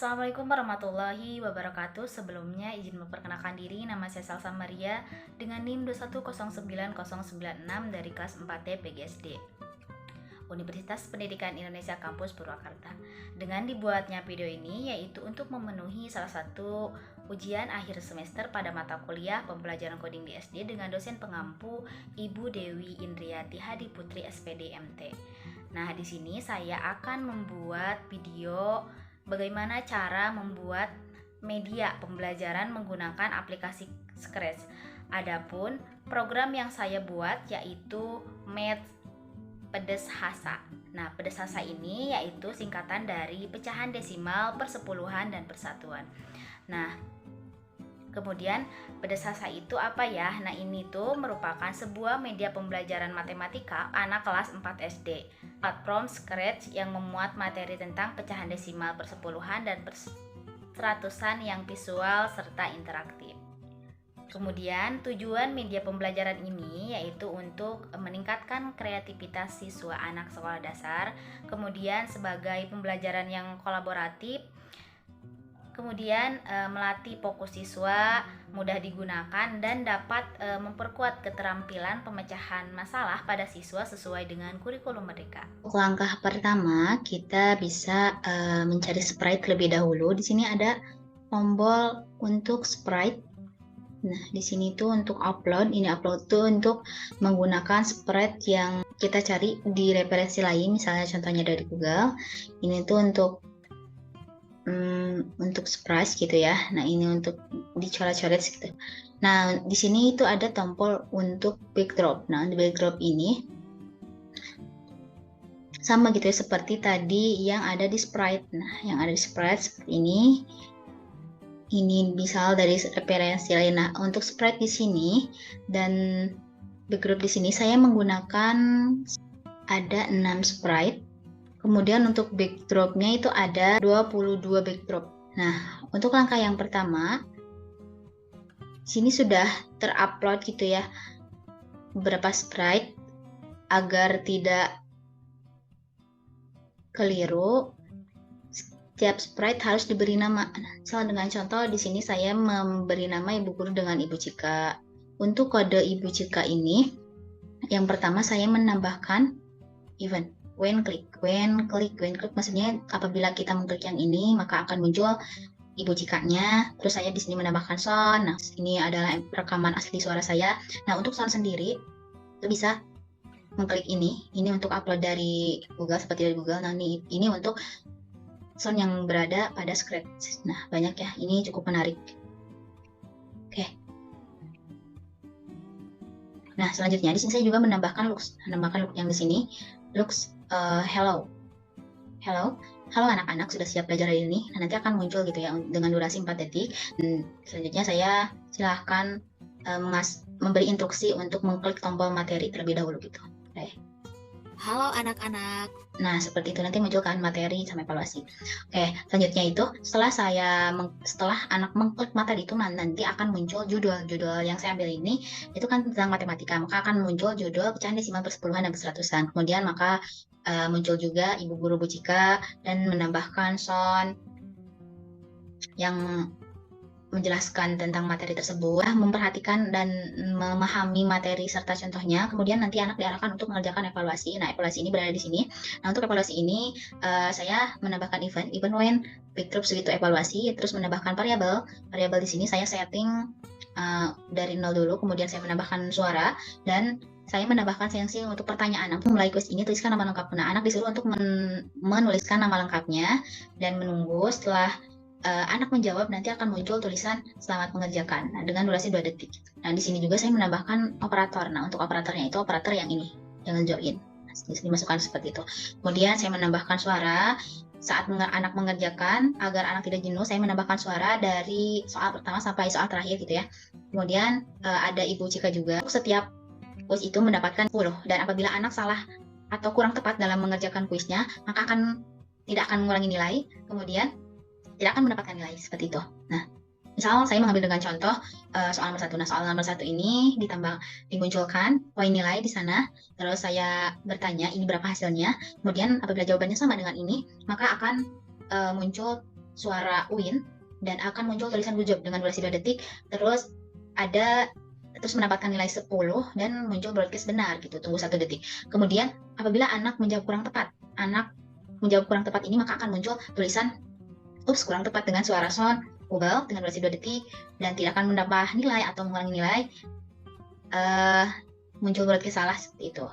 Assalamualaikum warahmatullahi wabarakatuh. Sebelumnya izin memperkenalkan diri, nama saya Salsa Maria dengan NIM 2109096 dari kelas 4D PGSD Universitas Pendidikan Indonesia Kampus Purwakarta. Dengan dibuatnya video ini yaitu untuk memenuhi salah satu ujian akhir semester pada mata kuliah pembelajaran coding di SD dengan dosen pengampu Ibu Dewi Indriati Hadi Putri SPD MT. Nah, di sini saya akan membuat video bagaimana cara membuat media pembelajaran menggunakan aplikasi Scratch. Adapun program yang saya buat yaitu Math Pedes Hasa. Nah, Pedes Hasa ini yaitu singkatan dari pecahan desimal, persepuluhan, dan persatuan. Nah, kemudian Pedes Hasa itu apa ya? Nah, ini tuh merupakan sebuah media pembelajaran matematika anak kelas 4 SD. Platform Scratch yang memuat materi tentang pecahan desimal, persepuluhan, dan perseratusan yang visual serta interaktif. Kemudian tujuan media pembelajaran ini yaitu untuk meningkatkan kreativitas siswa anak sekolah dasar, kemudian sebagai pembelajaran yang kolaboratif, kemudian melatih fokus siswa, mudah digunakan, dan dapat memperkuat keterampilan pemecahan masalah pada siswa sesuai dengan kurikulum mereka. Langkah pertama, kita bisa mencari sprite terlebih dahulu. Di sini ada tombol untuk sprite. Nah, di sini tuh untuk upload. Ini upload tuh untuk menggunakan sprite yang kita cari di referensi lain, misalnya contohnya dari Google. Ini tuh untuk sprite gitu ya. Nah, ini untuk dicoret-coret gitu. Nah, di sini itu ada tombol untuk backdrop. Nah, di backdrop ini sama gitu ya seperti tadi yang ada di sprite. Nah, yang ada di sprite seperti ini. Ini misal dari referensi lain. Nah, untuk sprite di sini dan backdrop di sini saya menggunakan ada 6 sprite. Kemudian untuk backdropnya itu ada 22 backdrop. Nah, untuk langkah yang pertama, sini sudah terupload gitu ya beberapa sprite agar tidak keliru. Setiap sprite harus diberi nama. Nah, dengan contoh di sini saya memberi nama Ibu Guru dengan Ibu Cika. Untuk kode Ibu Cika ini, yang pertama saya menambahkan event when click maksudnya apabila kita mengklik yang ini maka akan muncul Ibu Cikanya. Terus saya di sini menambahkan sound. Nah, ini adalah rekaman asli suara saya. Nah, untuk sound sendiri itu bisa mengklik ini untuk upload dari Google seperti dari Google. Nah, ini untuk sound yang berada pada Scratch. Nah, banyak ya, ini cukup menarik. Oke. Nah, selanjutnya di sini saya juga menambahkan looks yang di sini looks hello anak-anak, sudah siap belajar hari ini. Nah, nanti akan muncul gitu ya dengan durasi 4 detik. Selanjutnya saya silahkan memberi instruksi untuk mengklik tombol materi terlebih dahulu gitu. Oke. Halo anak-anak. Nah, seperti itu nanti munculkan materi sama evaluasi. Oke, selanjutnya itu setelah anak mengklik materi itu nanti akan muncul judul yang saya ambil ini itu kan tentang matematika, maka akan muncul judul pecahan desimal, persepuluhan, dan perseratusan. Kemudian maka muncul juga Ibu Guru Bu Cika dan menambahkan sound yang menjelaskan tentang materi tersebut, memperhatikan dan memahami materi serta contohnya. Kemudian nanti anak diarahkan untuk mengerjakan evaluasi. Nah, evaluasi ini berada di sini. Nah, untuk evaluasi ini saya menambahkan event when backdrop begitu evaluasi, terus menambahkan variabel di sini saya setting dari 0 dulu, kemudian saya menambahkan suara dan saya menambahkan sanksi untuk pertanyaan. Untuk mulai kuis ini tuliskan nama lengkap. Nah, anak disuruh untuk menuliskan nama lengkapnya dan menunggu. Setelah anak menjawab, nanti akan muncul tulisan selamat mengerjakan. Nah, dengan durasi 2 detik. Nah, di sini juga saya menambahkan operator. Nah, untuk operatornya itu operator yang ini, yang join. Nah, dimasukkan seperti itu. Kemudian saya menambahkan suara saat anak mengerjakan. Agar anak tidak jenuh, saya menambahkan suara dari soal pertama sampai soal terakhir gitu ya. Kemudian ada Ibu Cika juga. Setiap kuis itu mendapatkan 10. Dan apabila anak salah atau kurang tepat dalam mengerjakan kuisnya, maka tidak akan mengulangi nilai. Kemudian tidak akan mendapatkan nilai seperti itu. Nah, misal saya mengambil dengan contoh soal nomor 1. Nah, soal nomor 1 ini dimunculkan poin nilai di sana. Terus saya bertanya ini berapa hasilnya. Kemudian apabila jawabannya sama dengan ini, maka akan muncul suara win dan akan muncul tulisan good job dengan durasi 2 detik, terus mendapatkan nilai 10 dan muncul broadcast benar gitu, tunggu 1 detik. Kemudian apabila anak menjawab kurang tepat, ini maka akan muncul tulisan ups kurang tepat dengan suara sound bubble dengan durasi 2 detik dan tidak akan menambah nilai atau mengurangi nilai, muncul broadcast salah seperti itu.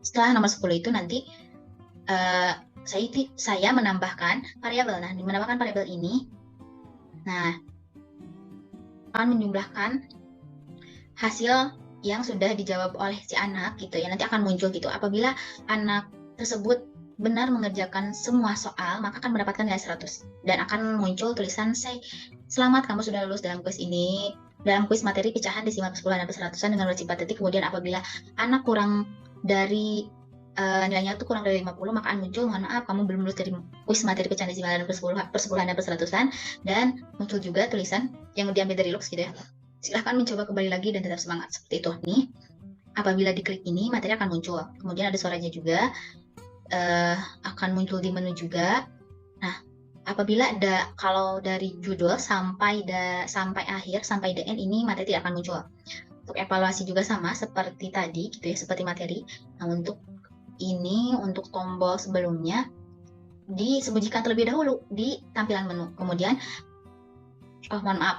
Setelah nomor 10 itu nanti saya menambahkan variabel. Nah, menambahkan variabel ini, nah, akan menjumlahkan hasil yang sudah dijawab oleh si anak gitu ya. Nanti akan muncul gitu. Apabila anak tersebut benar mengerjakan semua soal, maka akan mendapatkan nilai 100 dan akan muncul tulisan say, selamat kamu sudah lulus dalam kuis ini, dalam kuis materi pecahan desimal persepuluhan dan perseratusan dengan durasi 4 detik. Kemudian apabila anak kurang dari nilainya itu kurang dari 50, maka akan muncul mohon maaf kamu belum lulus dari kuis materi pecahan desimal dan persepuluhan dan perseratusan, dan muncul juga tulisan yang diambil dari Lux gitu ya. Silahkan mencoba kembali lagi dan tetap semangat seperti itu. Nih, apabila diklik ini materi akan muncul. Kemudian ada suaranya juga, akan muncul di menu juga. Nah, apabila kalau dari judul sampai akhir sampai the end ini materi tidak akan muncul. Untuk evaluasi juga sama seperti tadi gitu ya, seperti materi. Nah, untuk tombol sebelumnya disembunyikan terlebih dahulu di tampilan menu. Kemudian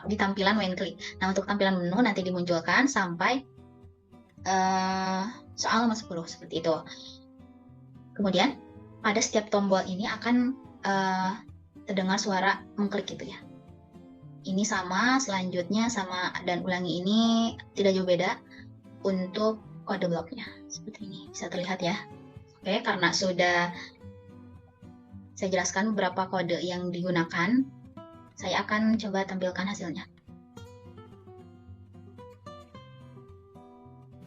di tampilan when click. Nah, untuk tampilan menu nanti dimunculkan sampai soal nomor 10 seperti itu. Kemudian pada setiap tombol ini akan terdengar suara mengklik gitu ya. Ini sama, selanjutnya sama, dan ulangi ini tidak jauh beda untuk kode bloknya. Seperti ini, bisa terlihat ya. Oke, karena sudah saya jelaskan beberapa kode yang digunakan, saya akan coba tampilkan hasilnya.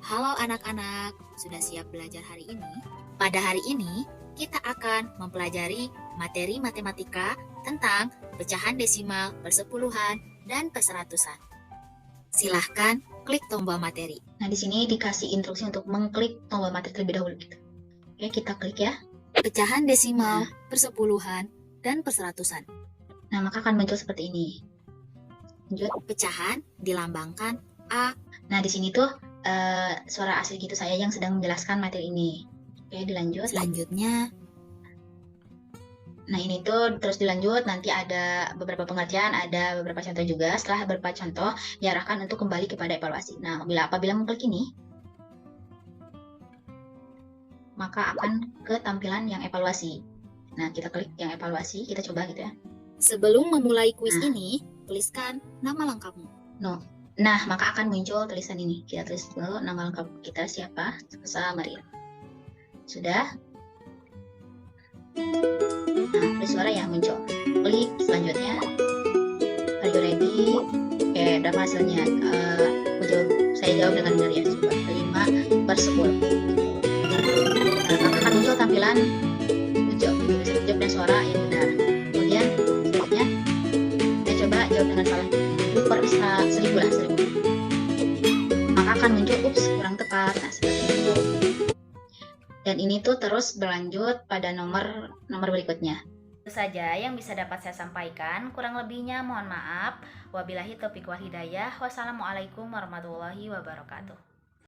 Halo anak-anak, sudah siap belajar hari ini? Pada hari ini, kita akan mempelajari materi matematika tentang pecahan desimal, persepuluhan, dan perseratusan. Silahkan klik tombol materi. Nah, di sini dikasih instruksi untuk mengklik tombol materi terlebih dahulu gitu. Oke, kita klik ya. Pecahan desimal, persepuluhan, dan perseratusan. Nah, maka akan muncul seperti ini. Lanjut. Pecahan dilambangkan A. Nah, di sini tuh suara asli gitu saya yang sedang menjelaskan materi ini. Oke, dilanjut. Selanjutnya, nah ini tuh terus dilanjut, nanti ada beberapa pengertian, ada beberapa contoh juga. Setelah beberapa contoh, diarahkan untuk kembali kepada evaluasi. Nah, apabila mengklik ini, maka akan ke tampilan yang evaluasi. Nah, kita klik yang evaluasi, kita coba gitu ya. sebelum memulai kuis ini, tuliskan nama lengkapmu. Nah, maka akan muncul tulisan ini. Kita tulis dulu nama lengkap kita siapa, Maria. Sudah. Nah, ada suara yang muncul. Klik selanjutnya. Are you ready? Oke, berapa hasilnya? Saya jawab dengan benar ya. Coba 5/10. Maka akan muncul tampilan jawab dan suara yang benar. Kemudian selanjutnya saya coba jawab dengan salah. 1000 lah, 1000. Maka akan muncul ups kurang tepat. Nah, seperti itu. Dan ini tuh terus berlanjut pada nomor berikutnya. Itu saja yang bisa dapat saya sampaikan. Kurang lebihnya mohon maaf. Wabillahi taufiq wal hidayah. Wassalamualaikum warahmatullahi wabarakatuh.